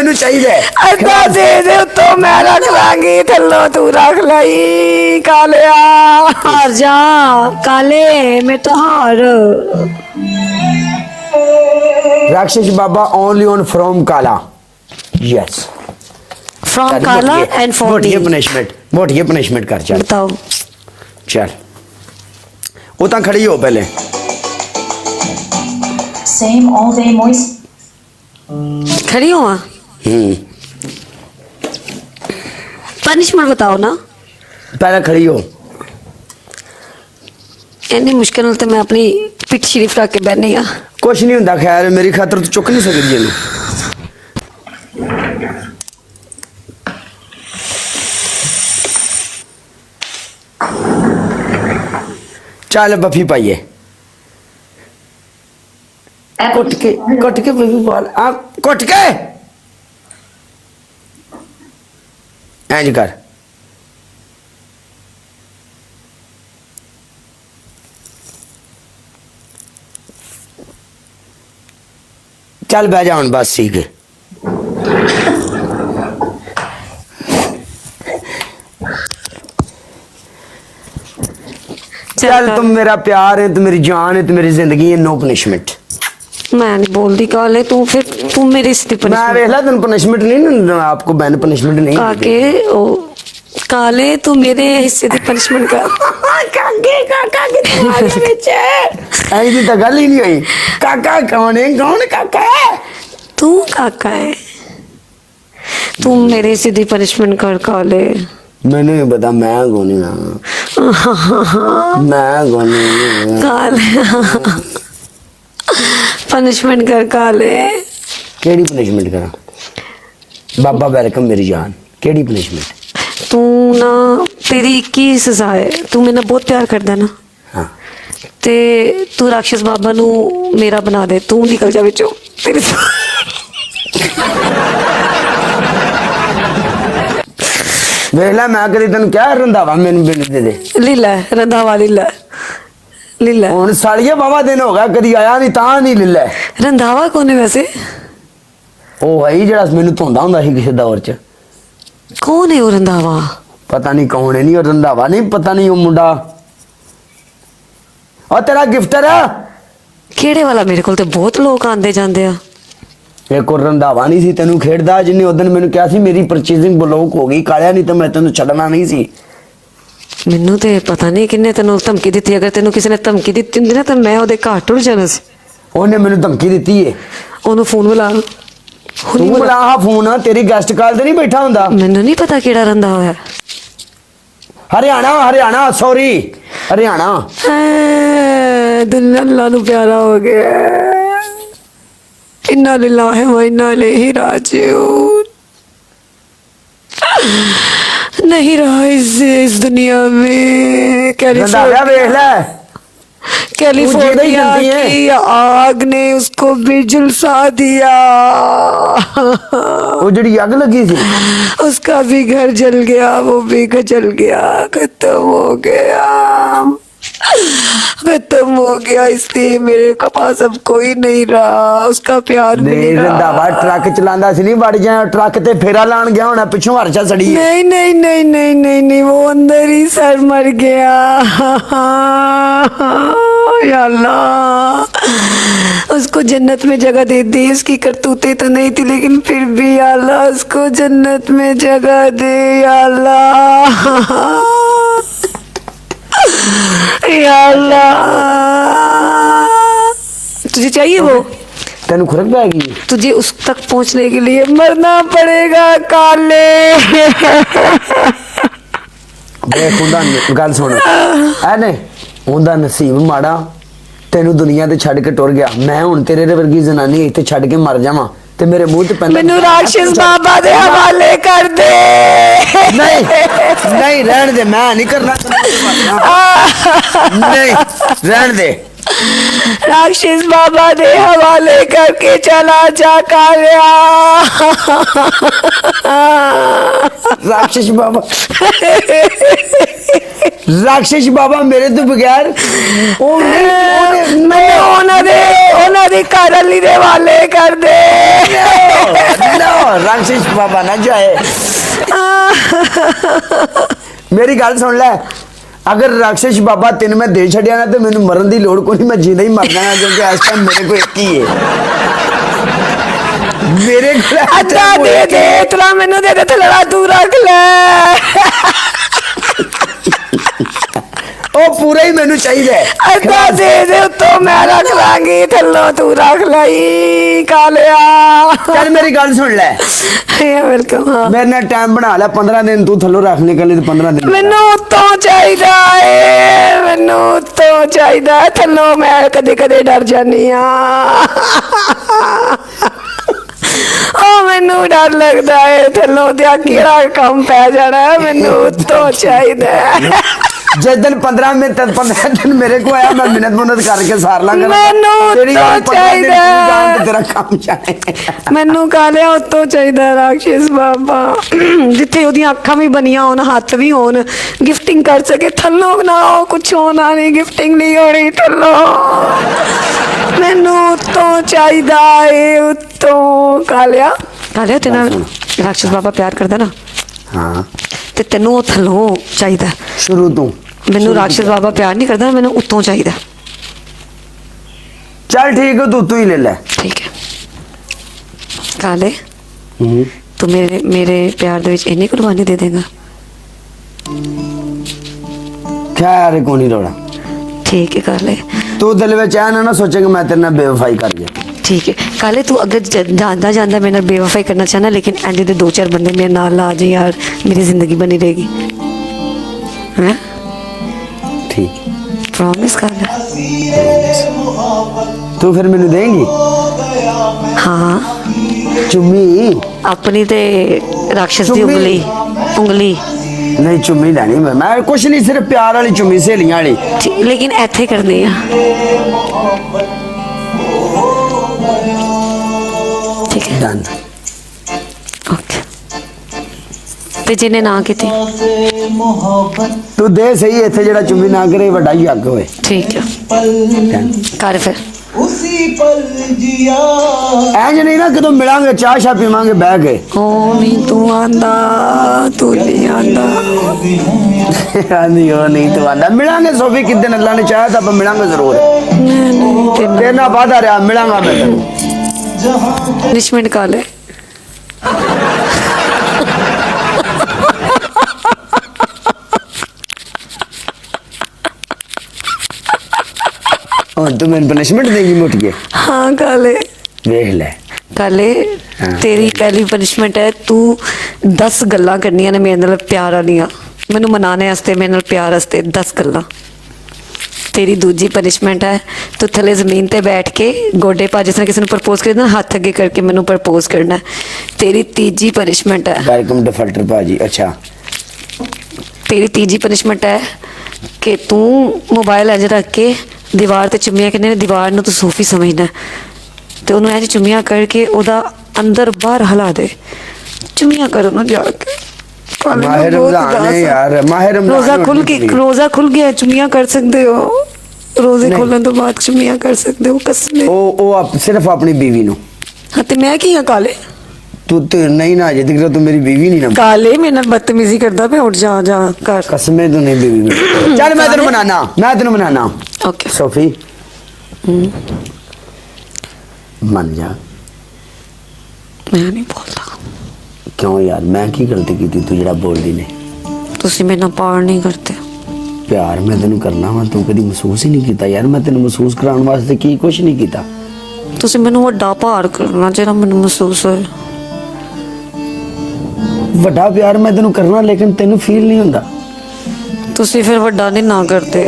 मैनू चाहिए अद्धा दे दे तो मैं रख लांगी थल्लो तू रख लाई कालिया हार जा काले मैं तो हार राक्षस बाबा ओनली ऑन फ्रॉम काला यस फ्रॉम काला एंड फॉर मोटी पनिशमेंट कर चल बताओ चल वो तो खड़ी हो पहले Same all day moist. खड़ी हो पनिशमेंट बताओ ना पहले खड़ी हो इन्नी मुश्किल तो मैं अपनी पिठ शरीफ रख के बहनी हाँ कुछ नहीं होंदा खैर मेरी खातर तो चुक नहीं सकती है चल बफी पाइए कुट के बफी पाल आ कुट के इंज कर चल बह जा बस सीख चल तुम मेरा प्यार है, तुम मेरी जान है, तुम मेरी जिंदगी है। No punishment. मैं नहीं बोलती काले तू फिर तुम मेरी स्थिति मैं वेख ला तेन पनिशमेंट नहीं आपको बहन पनिशमेंट नहीं काके ओ काले तू मेरे हिस्से की पनिशमेंट कर काके काका के तुम्हारे विच ऐसी तो गल ही नहीं हुई। काका कौन है? कौन काका है? तू काका है तुम मेरे हिस्से की पनिशमेंट कर काले मैंने नहीं पता मैं कौन हूं मैं कौन हूं काले पनिशमेंट कर काले केड़ी पनिशमेंट करा बाबा वेलकम मेरी जान केड़ी पनिशमेंट तू ना तेरी की सजा है तू मेरे नाल बहुत प्यार करदा ना हाँ ते तू राक्षस बाबा नू मेरा बना दे तू निकल जा विचों तेरे वेला मैं करी तेन क्या रंधावा मैनू बिन दे दे लीला रंधावा लीला लीला हुण सालिए बाबा दिन हो गया कदी आया नहीं ता नहीं लिला रंधावा कौन है वैसे ओ भाई जेड़ा मैनू धोंदा हुंदा सी किसे दौर च कौन है वो रंधावा पता नहीं कौन है नहीं और रंधावा नहीं पता नहीं वो मुंडा और तेरा गिफ्टर है केड़े वाला मेरे कोल ते बहुत लोग आंदे जांदे आ एक और रंधावा नहीं सी तेनू खेड़दा जिन्हें उदन मैनू कहा सी मेरी परचेजिंग ब्लॉक हो गई कालिया नहीं तो मैं तेनू छड़ना नहीं सी मैनू ते पता नहीं किन्ने तेनू धमकी दी अगर तेनू किसी ने धमकी दी हुंदी ना तो मैं ओदे घर टुर जाना सी उन्हें मैनू धमकी दी है ओनू फोन बुला तू बुला हाँ फोन तेरी गेस्ट कॉल ते नहीं बैठा हुंदा मैनू नहीं पता केड़ा रंधावा है हरियाणा हरियाणा सॉरी हरियाणा दुल्हन अल्लाह नू प्यारा हो गया इन्ना लिल्लाहि व इन्ना इलैहि राजिऊन नहीं रहा इस दुनिया में रंधावा वेख ले कैलिफोर्निया की आग ने उसको भी झुलसा दिया वो जड़ी अग लगी थी उसका भी घर जल गया वो भी घर जल गया खत्म हो गया खत्म हो गया इसलिए मेरे पास अब कोई नहीं रहा उसका प्यार नहीं रहा रंधावा ट्रक चलांदा सी नहीं वड़ गया ट्रक ते फेरा लान गया होना पिछों हर्षा सड़ी नहीं नहीं नहीं नहीं नहीं नहीं वो अंदर ही सर मर गया या अल्लाह उसको जन्नत में जगह दे दी उसकी करतूतें तो नहीं थी लेकिन फिर भी या अल्लाह उसको जन्नत में जगह दे या अल्लाह या अल्लाह तुझे चाहिए वो तेन खुरक पाएगी तुझे उस तक पहुंचने के लिए मरना पड़ेगा काले देख उंदा गल सुन है ने उंदा नसीब माड़ा तेनू दुनिया ते छड़ के टुर गया मैं हुण तेरे वर्गी जनानी इत्थे छड़ के मर जावां ते मेरे मुंह ते पैन मैनू राक्षस बाबा दे हवाले कर दे नहीं नहीं रहन दे मैं नहीं करना नहीं रहन दे राक्षस बाबा दे हवाले करके चला जा कालिया। राक्षस बाबा राक्षस बाबा मेरे तो बगैर मैं ਉਹਨਾਂ ਦੀ ਘਰ ਵਾਲੀ ਦੇ ਹਵਾਲੇ ਕਰ ਦੇ। राक्षस बाबा ना जाए। मेरी गल सुन ले, अगर राक्षस बाबा तेन मैं दे छड़िया ना तो मैनू मरन की लोड़ कोई, मैं जीदा ही मर जाना, क्योंकि इस टाइम मेरे को एक ही है। मेरे ਅੱਧਾ ਦੇ ਦੇ ਇਤਨਾ ਮੈਨੂੰ ਦੇ ਦੇ ਥਲੜਾ ਤੂੰ ਰੱਖ ਲੈ। ओ पूरा ही मैनू चाहिए। ਅੱਧਾ ਦੇ ਦੇ ਉੱਤੋਂ ਮੈਂ ਰੱਖ ਲਾਂਗੀ, ਥੱਲੋਂ ਤੂੰ ਰੱਖ ਲਈ ਕਾਲਿਆ। चल मेरी गल सुन ले, ਵੈਲਕਮ। मेरे ना टाइम बना ले, 15 दिन तू थल्लों रखने के लिए, 15 दिन ਮੈਨੂੰ ਉੱਤੋਂ ਚਾਹੀਦਾ ਏ, ਮੈਨੂੰ ਉੱਤੋਂ ਚਾਹੀਦਾ, ਥੱਲੋਂ ਮੈਂ ਕਦੇ ਕਦੇ ਡਰ ਜਾਂਦੀ ਆ। ਉਹ ਮੈਨੂੰ ਡਰ ਲੱਗਦਾ ਏ ਥੱਲੋਂ ਤੇ ਆ ਕਿਹੜਾ ਕੰਮ ਪੈ ਜਾਣਾ, ਮੈਨੂੰ ਉੱਤੋਂ ਚਾਹੀਦਾ। जिस दिन 15 दिन मेरे को आया, मैं मिन्नत मुन्नत करके सार लांगा। मैनू तेरी तो गल 15 दिन चाहिए। तू जान ते तेरा काम जाए। ਮੈਨੂੰ ਕਾਲਿਆ ਉੱਤੋਂ ਚਾਹੀਦਾ ਰਾਕਸ਼ਸ ਬਾਬਾ, ਜਿੱਥੇ ਉਹਦੀਆਂ ਅੱਖਾਂ ਵੀ ਬਣੀਆਂ ਹੋਣ, ਹੱਥ ਵੀ ਹੋਣ, ਗਿਫਟਿੰਗ ਕਰ ਸਕੇ। ਥੱਲੋਂ ਨਾ ਹੋ ਕੁਛ ਹੋਣਾ ਨਹੀਂ, ਗਿਫਟਿੰਗ ਨਹੀਂ ਹੋਣੀ ਥੱਲੋਂ, ਮੈਨੂੰ ਉੱਤੋਂ ਚਾਹੀਦਾ ਏ, ਉੱਤੋਂ। ਕਾਲਿਆ ਕਾਲਿਆ ਤੇ ਨਾਲ ਰਾਕਸ਼ਸ ਬਾਬਾ ਪਿਆਰ ਕਰਦਾ ਨਾ, हाँ ਤੇ ਤੈਨੂੰ ਉਹ ਥੱਲੋਂ ਚਾਹੀਦਾ। शुरू तू ਮੈਨੂੰ ਰਾਕਸ਼ਸ ਬਾਬਾ ਪਿਆਰ ਨਹੀਂ ਕਰਦਾ, ਮੈਨੂੰ ਉੱਤੋਂ ਚਾਹੀਦਾ। चल ठीक है, तू ही ले ले। ਠੀਕ ਹੈ ਕਾਲੇ, ਤੂੰ ਮੇਰੇ ਪਿਆਰ ਦੇ ਵਿੱਚ ਇੰਨੀ ਕੁਰਬਾਨੀ ਦੇ ਦੇਗਾ? खैर को नहीं रोड़ा, ठीक है काले, तू दिल में ऐ ना सोचे कि मैं तेरे नाल बेवफाई कर गया। ठीक है काले, तू अगर जानता जानता मेरे नाल बेवफाई करना चाहना, लेकिन एंड दे 2-4 बंदे मेरे नाल आ जाए यार, मेरी जिंदगी बनी रहेगी। हैं? ठीक, प्रॉमिस काले? तू फिर मैनू देंगी हाँ, चुम्मी? अपनी ते राक्षस दी चुम्मी? उंगली नहीं चुम्मी लैनी मैं कुछ नहीं, सिर्फ प्यार वाली चुम्मी, सहेलियां वाली। लेकिन इत्थे करनी है। ठीक है डन। ओके, ते जिन्हें ना की तू दे सही, इत्थे जेड़ा चुम्मी ना करे वड्डा ही अग होए। ठीक है डन। कर फिर। इंज नहीं ना, कदों मिलांगे चाह शाह पीवांगे बह के। ओ नहीं तू आंदा, तू नहीं आंदा। नहीं हो नहीं तू आंदा, मिलांगे सोफी किस दिन अल्लाह ने चाहा था, मिलांगे जरूर। तेरे नाल वादा रहा, मिलांगा मैं तेनू। पनिशमेंट काले। और तू मैंने पनिशमेंट देगी मुठ के? हाँ काले, देख ले काले हाँ। तेरी पहली पनिशमेंट है, तू 10 गल्लां करनियां ने मेरे नाल प्यार वालियां, मैनू मनाने वास्ते, मेरे नाल प्यार वास्ते 10 गल्लां। तेरी दूजी पनिशमेंट है, तू थले जमीन ते बैठ के गोडे पा, जिस तरह किसी ने प्रपोज कर देना, हाथ अगे करके मैनू प्रपोज करना है। तेरी तीजी पनिशमेंट है, वेलकम टू फिल्टर भाजी। अच्छा, तेरी तीजी पनिशमेंट है कि तू मोबाइल इंज रख के दीवार ते चुम्मियां करने ने, दीवार नूं तू सूफी समझना ते ओनू इंज चुम्मियां करके ओदा अंदर बाहर हिला दे। चुम्मियां करो ना जाके। माहिर रमजान है यार, माहिर रमजान। रोजा खुल गया, चुम्मियां कर सकते हो, रोजे खुलने तो बाद चुम्मियां कर सकते हो कसम। ओ सिर्फ अपनी बीवी नु। हाँ ते मैं की हां काले? तू तो नहीं ना जे दिख रहा, तू मेरी बीवी नहीं ना। काले मेरे नाल बदतमीजी करदा पे, उठ जा जा कर। कसमें तू नहीं बीवी। चल मैं तेनू बनाना, मैं तेनू बनाना। ओके सोफी मन जा। मैं नहीं बोलता। क्यों यार, मैं की गलती की थी तू जरा बोल दी ने? तुसी मेरे नाल प्यार नहीं करते। प्यार मैं तेनू करना वा, तू कभी महसूस ही नहीं किया यार। मैं तेनू महसूस कराने वास्ते की कुछ नहीं किया। तुसी मैनू वड्डा प्यार करना जेड़ा मैनू महसूस होए। वड्डा प्यार मैं तेनू करना, लेकिन तेनू फील नहीं होंदा। तुसी फिर वड्डा नहीं ना करते।